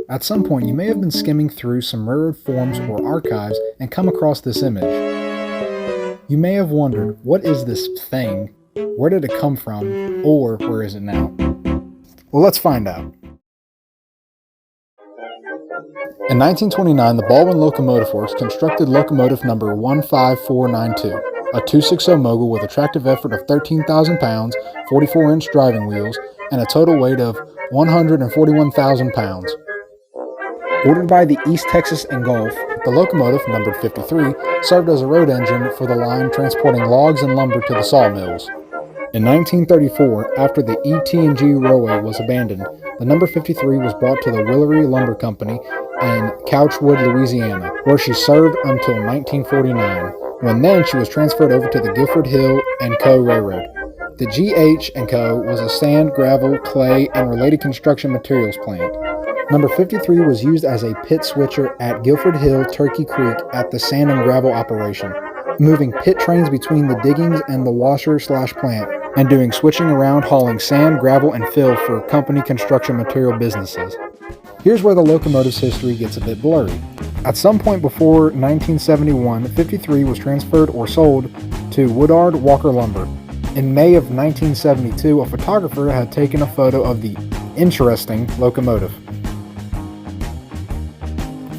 At some point, you may have been skimming through some railroad forums or archives and come across this image. You may have wondered, what is this thing? Where did it come from? Or where is it now? Well, let's find out. In 1929, the Baldwin Locomotive Works constructed locomotive number 15492, a 260 mogul with a tractive effort of 13,000 pounds, 44-inch driving wheels, and a total weight of 141,000 pounds. Ordered by the East Texas and Gulf, the locomotive, numbered 53, served as a road engine for the line transporting logs and lumber to the sawmills. In 1934, after the ET&G Railway was abandoned, the number 53 was brought to the Willery Lumber Company in Couchwood, Louisiana, where she served until 1949, when then she was transferred over to the Guilford Hill & Co. Railroad. The G.H. & Co. was a sand, gravel, clay, and related construction materials plant. Number 53 was used as a pit switcher at Guilford Hill, Turkey Creek at the sand and gravel operation, moving pit trains between the diggings and the washer/plant, and doing switching around hauling sand, gravel, and fill for company construction material businesses. Here's where the locomotive's history gets a bit blurry. At some point before 1971, 53 was transferred or sold to Woodard Walker Lumber. In May of 1972, a photographer had taken a photo of the interesting locomotive.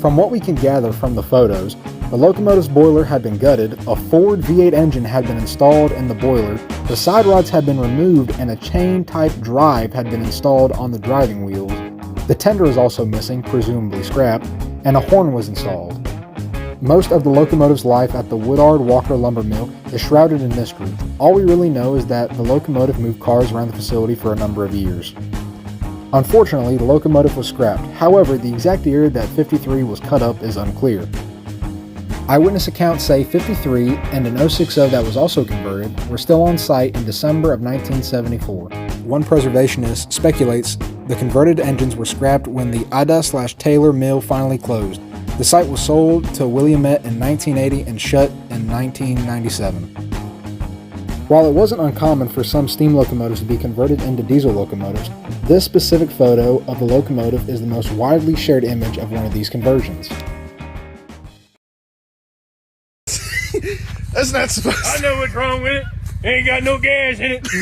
From what we can gather from the photos, the locomotive's boiler had been gutted, a Ford V8 engine had been installed in the boiler, the side rods had been removed, and a chain-type drive had been installed on the driving wheels. The tender is also missing, presumably scrapped, and a horn was installed. Most of the locomotive's life at the Woodard Walker Lumber Mill is shrouded in mystery. All we really know is that the locomotive moved cars around the facility for a number of years. Unfortunately, the locomotive was scrapped. However, the exact year that 53 was cut up is unclear. Eyewitness accounts say 53 and an 060 that was also converted were still on site in December of 1974. One preservationist speculates the converted engines were scrapped when the Ida/Taylor mill finally closed. The site was sold to Williamette in 1980 and shut in 1997. While it wasn't uncommon for some steam locomotives to be converted into diesel locomotives, this specific photo of the locomotive is the most widely shared image of one of these conversions. That's not supposed to. I know what's wrong with it. Ain't got no gas in it.